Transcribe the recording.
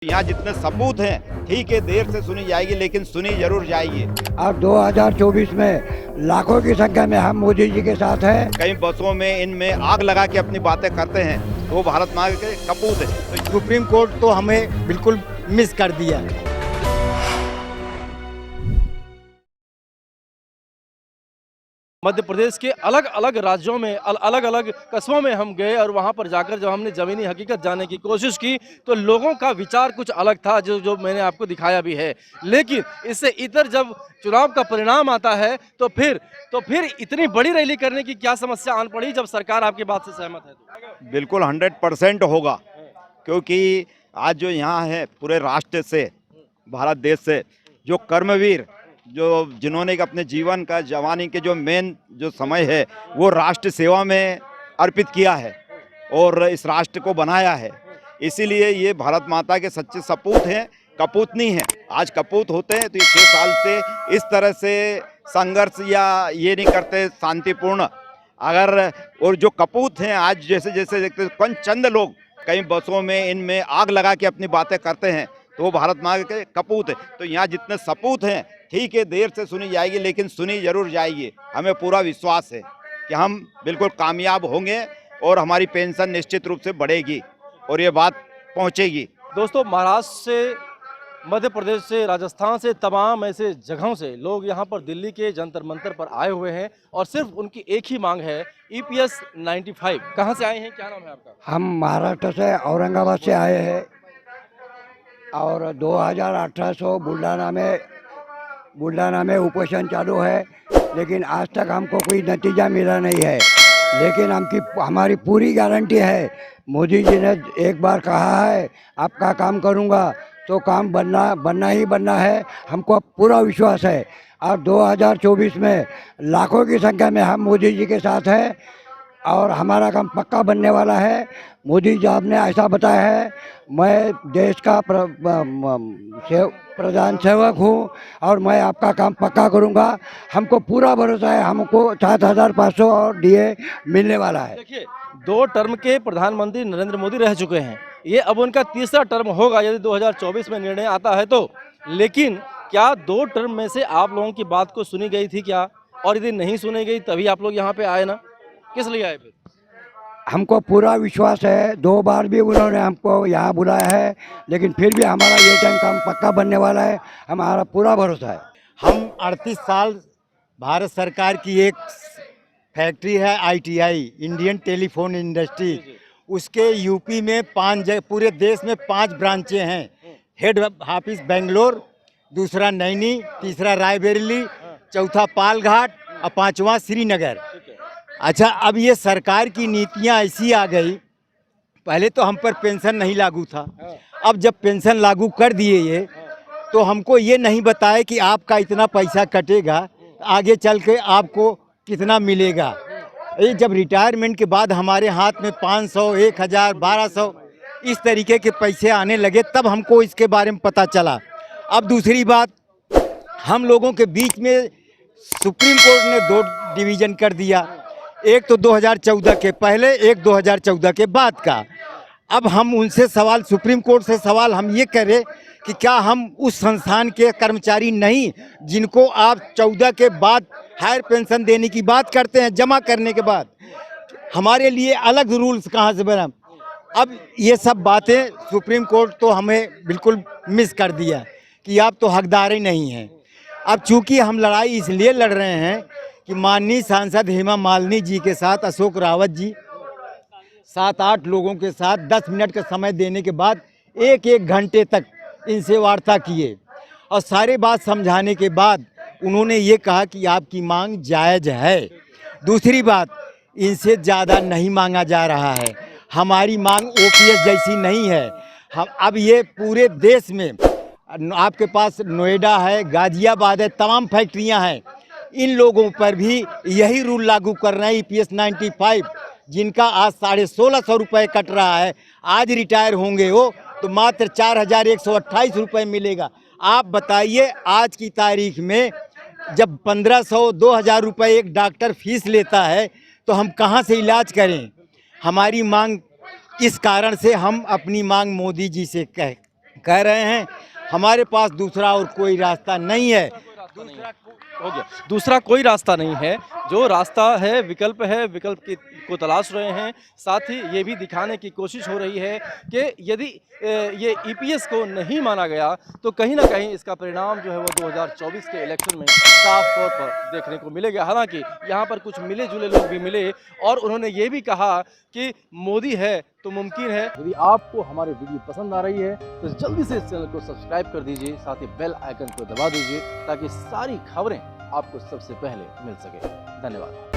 यहाँ जितने सबूत हैं, ठीक है, देर से सुनी जाएगी लेकिन सुनी जरूर जाएगी। अब 2024 में लाखों की संख्या में हम मोदी जी के साथ हैं। कई बसों में इनमें आग लगा के अपनी बातें करते हैं, तो वो भारत माँ के कपूत है। तो सुप्रीम कोर्ट तो हमें बिल्कुल मिस कर दिया। मध्य प्रदेश के अलग अलग राज्यों में अलग अलग कस्बों में हम गए और वहां पर जाकर जब हमने ज़मीनी हकीकत जानने की कोशिश की तो लोगों का विचार कुछ अलग था, जो मैंने आपको दिखाया भी है। लेकिन इससे इधर जब चुनाव का परिणाम आता है तो फिर इतनी बड़ी रैली करने की क्या समस्या आन पड़ी जब सरकार आपकी बात से सहमत है तो? बिल्कुल 100% होगा, क्योंकि आज जो यहाँ है पूरे राष्ट्र से, भारत देश से जो कर्मवीर, जो जिन्होंने अपने जीवन का, जवानी के जो मेन जो समय है वो राष्ट्र सेवा में अर्पित किया है और इस राष्ट्र को बनाया है, इसीलिए ये भारत माता के सच्चे सपूत हैं, कपूत नहीं हैं। आज कपूत होते हैं तो ये 6 साल से इस तरह से संघर्ष या ये नहीं करते शांतिपूर्ण। अगर और जो कपूत हैं आज जैसे जैसे देखते कौन चंद लोग कई बसों में इनमें आग लगा के अपनी बातें करते हैं, तो वो भारत माँ के कपूत है। तो यहाँ जितने सपूत हैं, ठीक है, देर से सुनी जाएगी लेकिन सुनी जरूर जाएगी। हमें पूरा विश्वास है कि हम बिल्कुल कामयाब होंगे और हमारी पेंशन निश्चित रूप से बढ़ेगी और ये बात पहुंचेगी। दोस्तों, महाराष्ट्र से, मध्य प्रदेश से, राजस्थान से, तमाम ऐसे जगहों से लोग यहाँ पर दिल्ली के जंतर मंतर पर आए हुए हैं और सिर्फ उनकी एक ही मांग है, EPS 95। कहाँ से आए हैं, क्या नाम है आपका? हम महाराष्ट्र से, औरंगाबाद से आए हैं और 2018 से बुल्ढाना में उपोषण चालू है, लेकिन आज तक हमको कोई नतीजा मिला नहीं है। लेकिन हमारी पूरी गारंटी है, मोदी जी ने एक बार कहा है आपका काम करूंगा, तो काम बनना ही बनना है। हमको पूरा विश्वास है। अब 2024 में लाखों की संख्या में हम मोदी जी के साथ हैं और हमारा काम पक्का बनने वाला है। मोदी साहब ने ऐसा बताया है, मैं देश का प्रधान सेवक हूँ और मैं आपका काम पक्का करूँगा। हमको पूरा भरोसा है, हमको 7,500 और DA मिलने वाला है। देखिए, 2 टर्म के प्रधानमंत्री नरेंद्र मोदी रह चुके हैं, ये अब उनका तीसरा टर्म होगा यदि 2024 में निर्णय आता है तो। लेकिन क्या 2 टर्म में से आप लोगों की बात को सुनी गई थी क्या? और यदि नहीं सुनी गई तभी आप लोग यहाँ पे आए ना, किस लिए आए फिर? हमको पूरा विश्वास है, 2 बार भी उन्होंने हमको यहाँ बुलाया है, लेकिन फिर भी हमारा ये टाइम काम पक्का बनने वाला है, हमारा पूरा भरोसा है। हम 38 साल भारत सरकार की एक फैक्ट्री है ITI, इंडियन टेलीफोन इंडस्ट्री, उसके यूपी में 5 जगह, पूरे देश में 5 ब्रांचें हैं। हेड ऑफिस बेंगलोर, दूसरा नैनी, तीसरा रायबरेली, चौथा पालघाट और 5वां श्रीनगर। अच्छा, अब ये सरकार की नीतियां ऐसी आ गई, पहले तो हम पर पेंशन नहीं लागू था, अब जब पेंशन लागू कर दिए ये, तो हमको ये नहीं बताए कि आपका इतना पैसा कटेगा, आगे चल के आपको कितना मिलेगा। ये जब रिटायरमेंट के बाद हमारे हाथ में 500, 1000, 1200 इस तरीके के पैसे आने लगे, तब हमको इसके बारे में पता चला। अब दूसरी बात, हम लोगों के बीच में सुप्रीम कोर्ट ने 2 डिवीज़न कर दिया, एक तो 2014 के पहले, एक 2014 के बाद का। अब हम उनसे सवाल, सुप्रीम कोर्ट से सवाल हम ये करें कि क्या हम उस संस्थान के कर्मचारी नहीं जिनको आप 14 के बाद हायर पेंशन देने की बात करते हैं, जमा करने के बाद हमारे लिए अलग रूल्स कहाँ से बना? अब ये सब बातें सुप्रीम कोर्ट तो हमें बिल्कुल मिस कर दिया कि आप तो हकदार ही नहीं हैं। अब चूँकि हम लड़ाई इसलिए लड़ रहे हैं कि माननीय सांसद हेमा मालिनी जी के साथ अशोक रावत जी 7-8 लोगों के साथ 10 मिनट का समय देने के बाद 1-1 घंटे तक इनसे वार्ता किए और सारे बात समझाने के बाद उन्होंने ये कहा कि आपकी मांग जायज़ है। दूसरी बात, इनसे ज़्यादा नहीं मांगा जा रहा है, हमारी मांग OPS जैसी नहीं है। हम अब ये पूरे देश में, आपके पास नोएडा है, गाजियाबाद है, तमाम फैक्ट्रियां हैं, इन लोगों पर भी यही रूल लागू कर रहे हैं EPS 95, जिनका आज 1650 रुपये कट रहा है, आज रिटायर होंगे वो तो मात्र 4128 रुपये मिलेगा। आप बताइए, आज की तारीख में जब 1500-2000 रुपये एक डॉक्टर फीस लेता है तो हम कहाँ से इलाज करें? हमारी मांग, इस कारण से हम अपनी मांग मोदी जी से कह रहे हैं हमारे पास दूसरा और कोई रास्ता नहीं है। हो गया, दूसरा कोई रास्ता नहीं है, जो रास्ता है विकल्प है, विकल्प को तलाश रहे हैं। साथ ही ये भी दिखाने की कोशिश हो रही है कि यदि ये ईपीएस को नहीं माना गया तो कहीं ना कहीं इसका परिणाम जो है वो 2024 के इलेक्शन में साफ तौर पर देखने को मिलेगा। हालांकि यहाँ पर कुछ मिले जुले लोग भी मिले और उन्होंने ये भी कहा कि मोदी है तो मुमकिन है। यदि आपको हमारी वीडियो पसंद आ रही है तो जल्दी से इस चैनल को सब्सक्राइब कर दीजिए, साथ ही बेल आइकन को दबा दीजिए ताकि सारी खबरें आपको सबसे पहले मिल सके। धन्यवाद।